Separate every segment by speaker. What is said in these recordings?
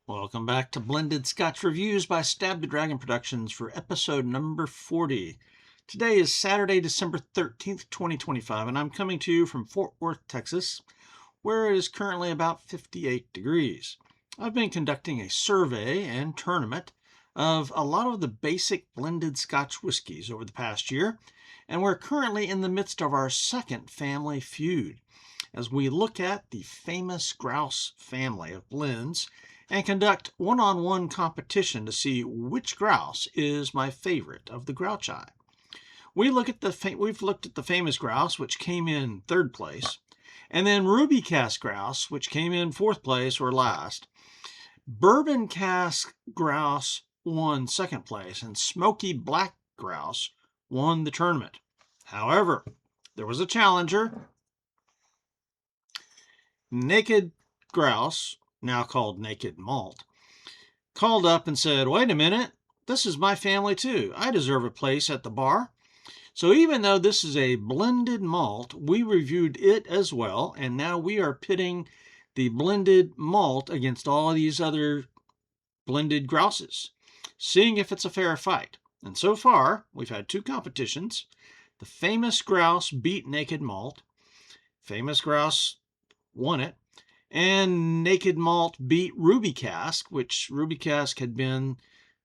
Speaker 1: Welcome back to Blended Scotch Reviews by Stab the Dragon Productions for episode number 40. Today is Saturday, December 13th, 2025, and I'm coming to you from Fort Worth, Texas, where it is currently about 58 degrees. I've been conducting a survey and tournament of a lot of the basic blended Scotch whiskies over the past year, and we're currently in the midst of our second family feud as we look at the famous Grouse family of blends and conduct one-on-one competition to see which grouse is my favorite of the Grouchi. We've looked at the famous Grouse, which came in third place, and then Ruby Cask Grouse, which came in fourth place or last. Bourbon Cask Grouse won second place, and Smoky Black Grouse won the tournament. However, there was a challenger. Naked Grouse, now called Naked Malt, called up and said, "Wait a minute, this is my family too. I deserve a place at the bar." So even though this is a blended malt, we reviewed it as well, and now we are pitting the blended malt against all these other blended Grouses, seeing if it's a fair fight. And so far, we've had two competitions. The famous Grouse beat Naked Malt. Famous Grouse won it. And Naked Malt beat Ruby Cask, which Ruby Cask had been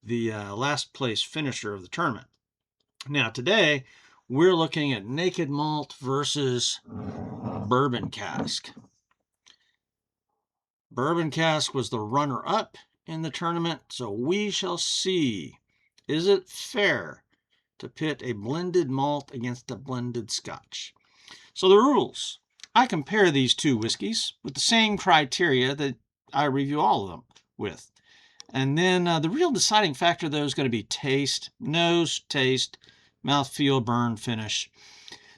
Speaker 1: the last place finisher of the tournament. Now today, we're looking at Naked Malt versus Bourbon Cask. Bourbon Cask was the runner-up in the tournament, so we shall see. Is it fair to pit a blended malt against a blended Scotch? So the rules. I compare these two whiskeys with the same criteria that I review all of them with. And then the real deciding factor, though, is going to be taste, nose, taste, mouthfeel, burn, finish.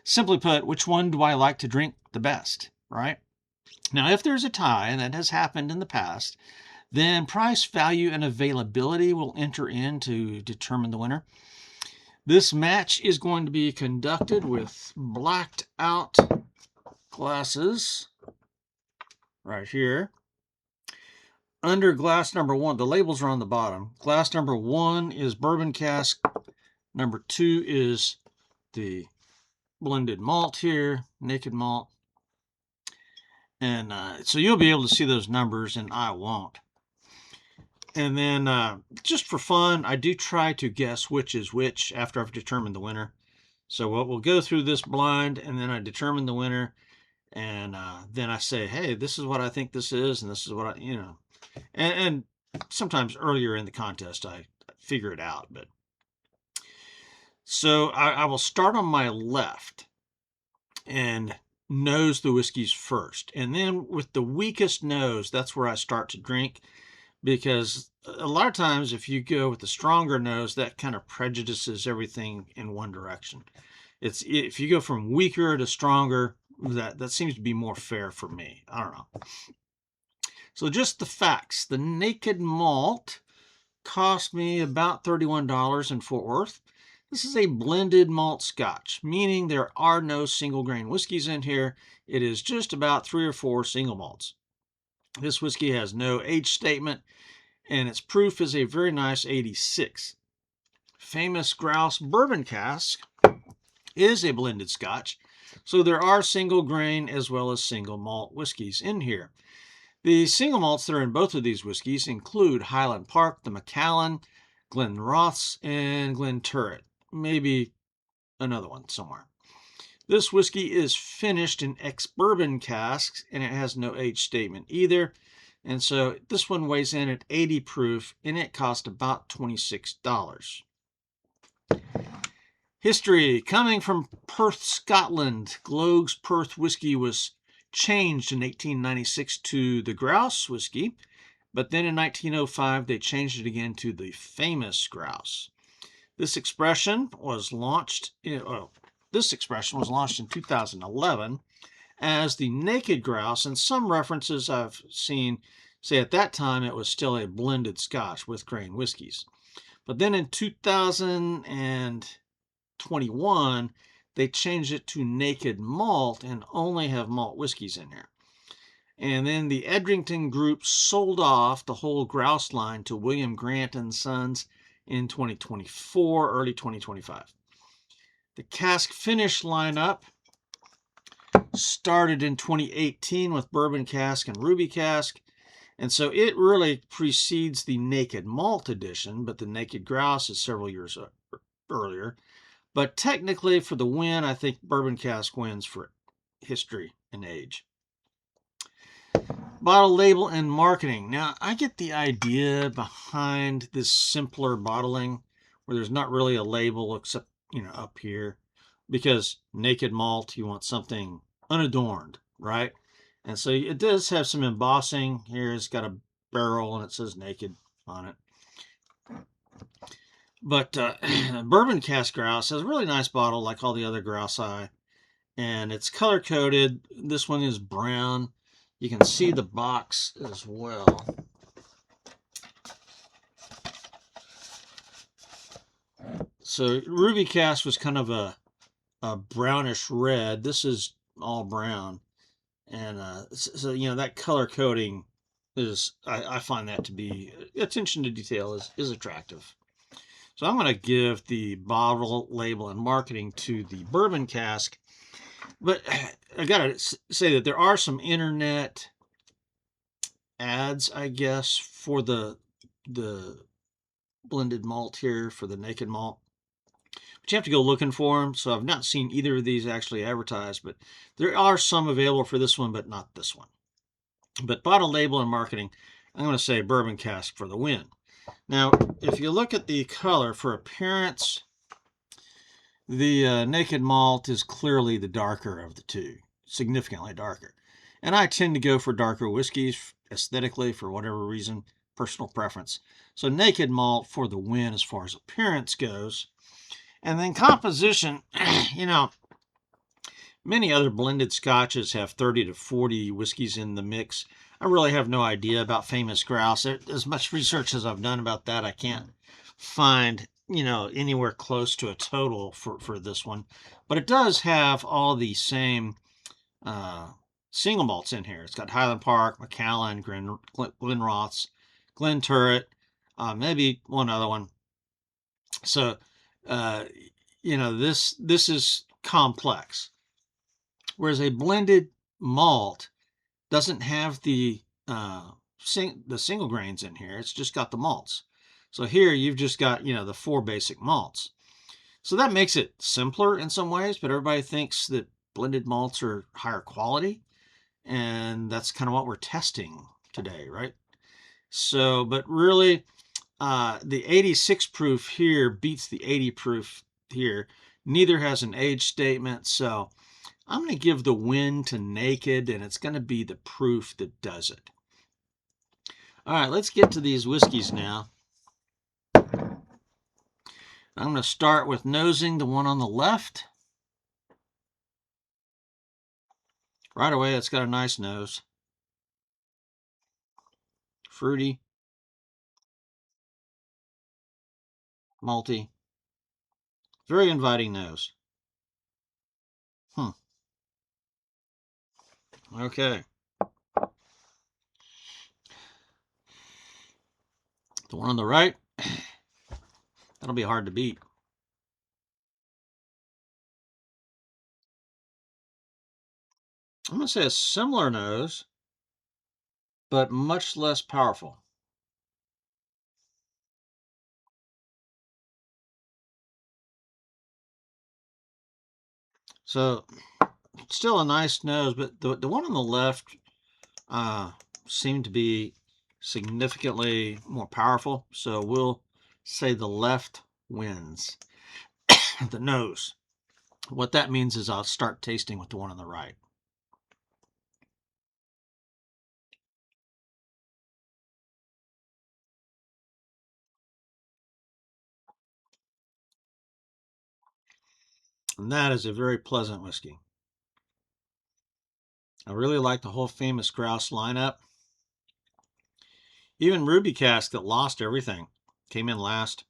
Speaker 1: Simply put, which one do I like to drink the best, right? Now, if there's a tie, and that has happened in the past, then price, value, and availability will enter in to determine the winner. This match is going to be conducted with blacked out glasses right here. Under glass number one, the labels are on the bottom. Glass number one is Bourbon Cask. Number two is the blended malt here, Naked Malt. And so you'll be able to see those numbers, and I won't. And then just for fun, I do try to guess which is which after I've determined the winner. So we'll go through this blind, and then I determine the winner. And then I say, hey, this is what I think this is, and this is what and sometimes earlier in the contest I figure it out. But so I will start on my left and nose the whiskeys first. And then with the weakest nose, that's where I start to drink, because a lot of times if you go with the stronger nose, that kind of prejudices everything in one direction. If you go from weaker to stronger, that seems to be more fair for me. I don't know. So just the facts. The Naked Malt cost me about $31 in Fort Worth. This is a blended malt Scotch, meaning there are no single grain whiskeys in here. It is just about 3 or 4 single malts. This whiskey has no age statement, and its proof is a very nice 86. Famous Grouse Bourbon Cask is a blended Scotch, so there are single grain as well as single malt whiskeys in here. The single malts that are in both of these whiskeys include Highland Park, the Macallan, Glenrothes, and Glenturret. Maybe another one somewhere. This whiskey is finished in ex-bourbon casks, and it has no age statement either. And so this one weighs in at 80 proof, and it cost about $26. History. Coming from Perth, Scotland, Gloag's Perth whiskey was changed in 1896 to the Grouse whiskey, but then in 1905 they changed it again to the famous Grouse. This expression was launched in 2011 as the Naked Grouse, and some references I've seen say at that time it was still a blended Scotch with grain whiskeys. But then in 2021, they changed it to Naked Malt and only have malt whiskeys in there. And then the Edrington Group sold off the whole Grouse line to William Grant and Sons in 2024, early 2025. The Cask finish lineup started in 2018 with Bourbon Cask and Ruby Cask. And so it really precedes the Naked Malt edition, but the Naked Grouse is several years earlier. But technically, for the win, I think Bourbon Cask wins for history and age. Bottle label and marketing. Now, I get the idea behind this simpler bottling where there's not really a label except, up here. Because Naked Malt, you want something unadorned, right? And so it does have some embossing. Here it's got a barrel and it says Naked on it. But Bourbon Cask Grouse has a really nice bottle like all the other Grouse Eye. And it's color coded. This one is brown. You can see the box as well. So Ruby Cask was kind of a brownish red. This is all brown. And so, that color coding is, I find that to be, attention to detail is attractive. So I'm going to give the bottle label and marketing to the Bourbon Cask. But I got to say that there are some internet ads, I guess, for the blended malt here, for the Naked Malt. But you have to go looking for them. So I've not seen either of these actually advertised, but there are some available for this one, but not this one. But bottle label and marketing, I'm going to say Bourbon Cask for the win. Now, if you look at the color for appearance, the Naked Malt is clearly the darker of the two, significantly darker. And I tend to go for darker whiskeys aesthetically for whatever reason, personal preference. So Naked Malt for the win as far as appearance goes. And then composition, many other blended scotches have 30 to 40 whiskeys in the mix. I really have no idea about Famous Grouse. As much research as I've done about that, I can't find, anywhere close to a total for this one. But it does have all the same single malts in here. It's got Highland Park, Macallan, Glenrothes, Glenturret, maybe one other one. So, this is complex. Whereas a blended malt doesn't have the single grains in here. It's just got the malts. So here you've just got, the 4 basic malts. So that makes it simpler in some ways, but everybody thinks that blended malts are higher quality. And that's kind of what we're testing today, right? So, but really, the 86 proof here beats the 80 proof here. Neither has an age statement. So I'm going to give the win to Naked, and it's going to be the proof that does it. All right, let's get to these whiskeys now. I'm going to start with nosing the one on the left. Right away, it's got a nice nose. Fruity. Malty. Very inviting nose. Okay. The one on the right, that'll be hard to beat. I'm going to say a similar nose, but much less powerful. So still a nice nose, but the one on the left seemed to be significantly more powerful. So we'll say the left wins. The nose. What that means is I'll start tasting with the one on the right. And that is a very pleasant whiskey. I really like the whole Famous Grouse lineup. Even Ruby Cask that lost everything came in last.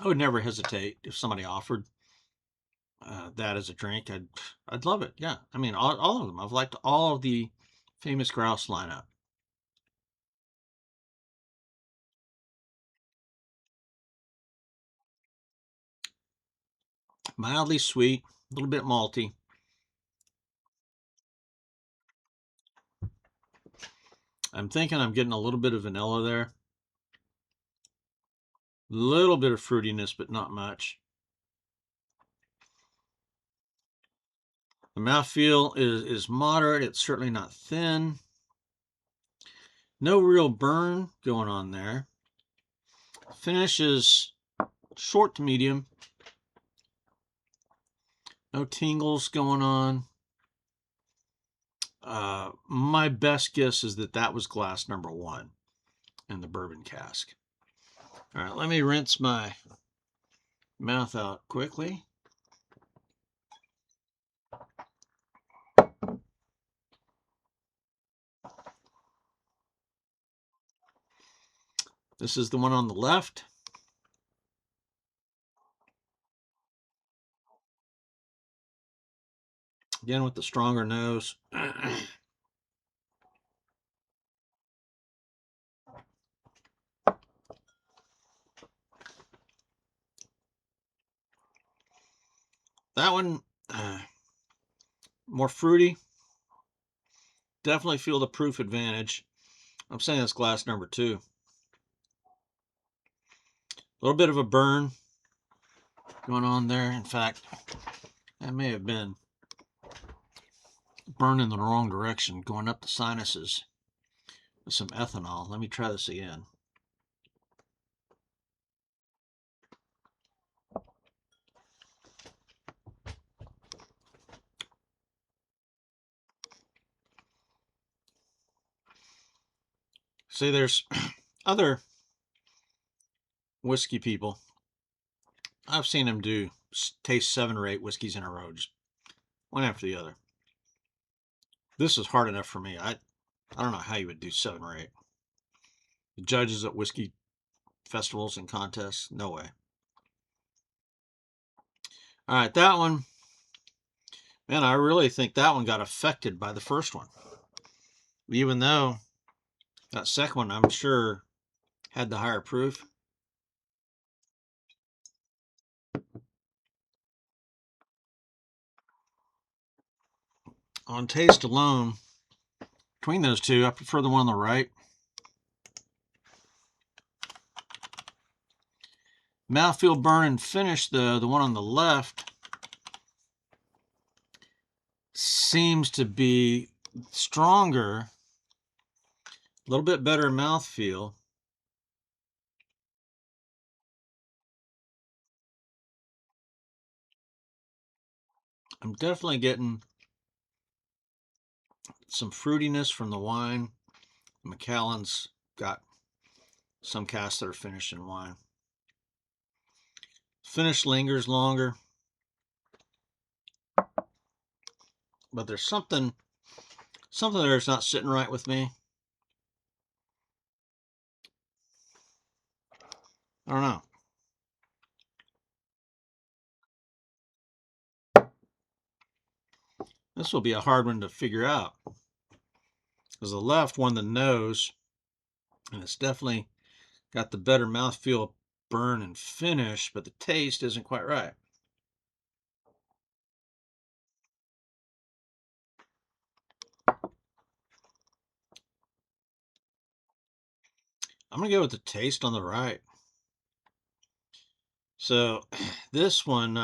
Speaker 1: I would never hesitate if somebody offered that as a drink. I'd love it. Yeah, I mean all of them. I've liked all of the Famous Grouse lineup. Mildly sweet, a little bit malty. I'm thinking I'm getting a little bit of vanilla there. A little bit of fruitiness, but not much. The mouthfeel is moderate. It's certainly not thin. No real burn going on there. Finish is short to medium. No tingles going on. My best guess is that was glass number 1 in the bourbon cask. All right, let me rinse my mouth out quickly. This is the one on the left. Again with the stronger nose. That one, more fruity. Definitely feel the proof advantage. I'm saying that's glass number 2. A little bit of a burn going on there. In fact, that may have been burning the wrong direction, going up the sinuses with some ethanol. Let me try this again. See, there's other whiskey people. I've seen them taste 7 or 8 whiskeys in a row, just one after the other. This is hard enough for me. I don't know how you would do 7 or 8. The judges at whiskey festivals and contests, no way. All right, that one, man, I really think that one got affected by the first one. Even though that second one, I'm sure, had the higher proof. On taste alone, between those two, I prefer the one on the right. Mouthfeel, burn, and finish, the one on the left seems to be stronger, a little bit better mouthfeel. I'm definitely getting some fruitiness from the wine. Macallan's got some casks that are finished in wine. Finish lingers longer, but there's something there that's not sitting right with me. I don't know. This will be a hard one to figure out, because the left won the nose, and it's definitely got the better mouthfeel, burn, and finish, but the taste isn't quite right. I'm going to go with the taste on the right. So this one,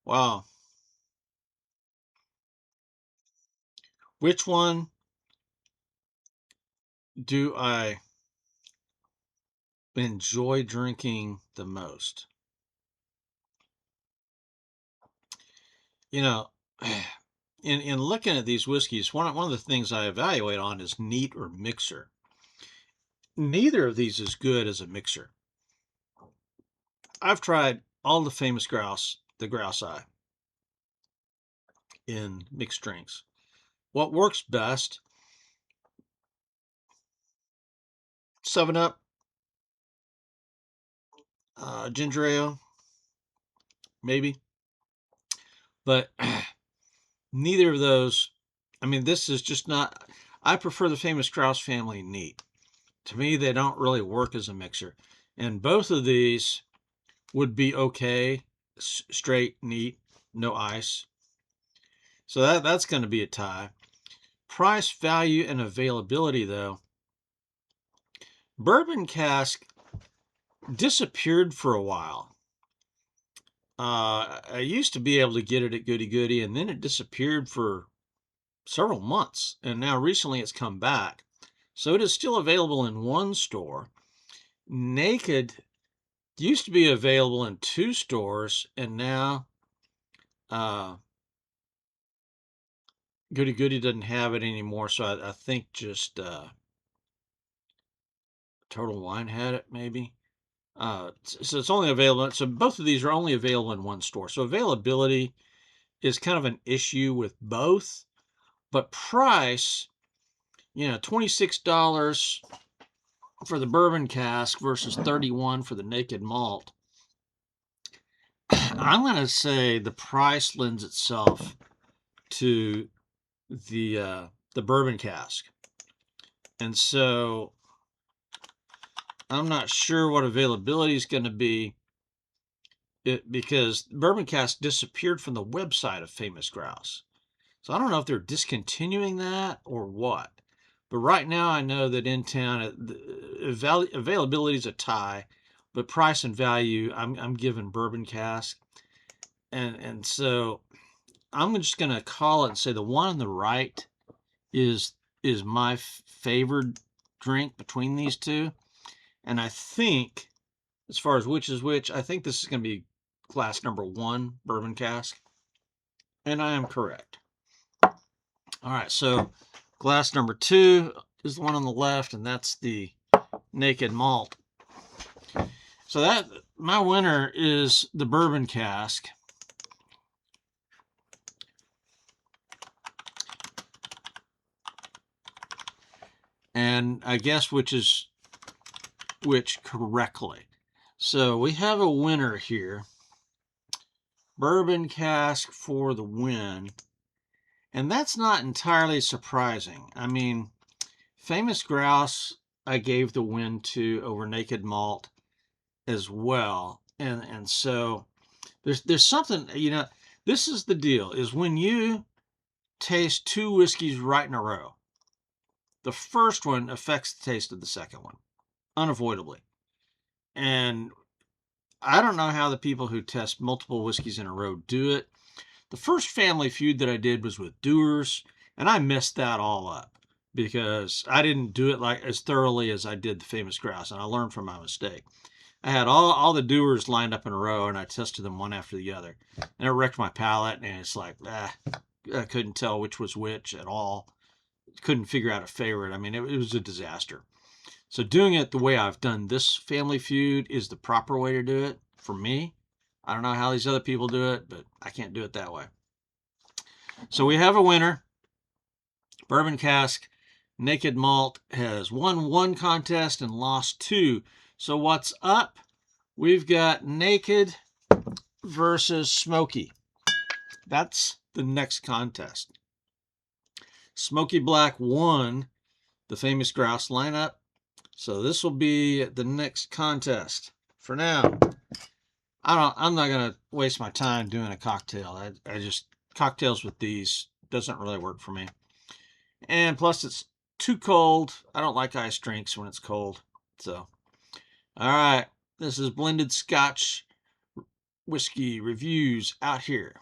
Speaker 1: wow. Which one do I enjoy drinking the most? You know, in looking at these whiskeys, one of the things I evaluate on is neat or mixer. Neither of these is good as a mixer. I've tried all the famous Grouse, the Grouse Eye, in mixed drinks. What works best? 7-Up, ginger ale, maybe. But neither of those I mean, this is just not, I prefer the Famous Grouse family neat. To me, they don't really work as a mixer. And both of these would be okay, straight, neat, no ice. So that's going to be a tie. Price, value, and availability, though. Bourbon Cask disappeared for a while. I used to be able to get it at Goody Goody, and then it disappeared for several months. And now recently it's come back. So it is still available in one store. Naked used to be available in 2 stores, and now Goody Goody doesn't have it anymore. So I think just Total Wine had it, maybe. So it's only available. So both of these are only available in one store. So availability is kind of an issue with both, but price, $26 for the Bourbon Cask versus $31 for the Naked Malt. I'm going to say the price lends itself to the Bourbon Cask, and so I'm not sure what availability is going to be. Because Bourbon Cask disappeared from the website of Famous Grouse. So I don't know if they're discontinuing that or what. But right now I know that in town, availability is a tie, but price and value, I'm giving Bourbon Cask. And so I'm just going to call it and say the one on the right is my favored drink between these two. And I think, as far as which is which, I think this is going to be glass number 1 Bourbon Cask. And I am correct. All right, so glass number 2 is the one on the left, and that's the Naked Malt. So that my winner is the Bourbon Cask. And I guess which is which correctly. So we have a winner here. Bourbon Cask for the win. And that's not entirely surprising. I mean, Famous Grouse I gave the win to over Naked Malt as well. And so there's something, this is the deal, is when you taste 2 whiskeys right in a row, the first one affects the taste of the second one, unavoidably. And I don't know how the people who test multiple whiskeys in a row do it. The first Family Feud that I did was with Dewar's, and I messed that all up because I didn't do it like as thoroughly as I did the Famous Grouse, and I learned from my mistake. I had all the Dewar's lined up in a row, and I tested them one after the other, and it wrecked my palate. And it's like, I couldn't tell which was which at all. Couldn't figure out a favorite. I mean, it was a disaster. So doing it the way I've done this Family Feud is the proper way to do it for me. I don't know how these other people do it, but I can't do it that way. So we have a winner. Bourbon Cask Naked Malt has won 1 contest and lost 2. So what's up? We've got Naked versus Smoky. That's the next contest. Smoky Black won the Famous Grouse lineup. So this will be the next contest. For now, I'm not going to waste my time doing a cocktail. I just, cocktails with these doesn't really work for me. And plus it's too cold. I don't like iced drinks when it's cold. So, all right. This is Blended Scotch Whiskey Reviews out here.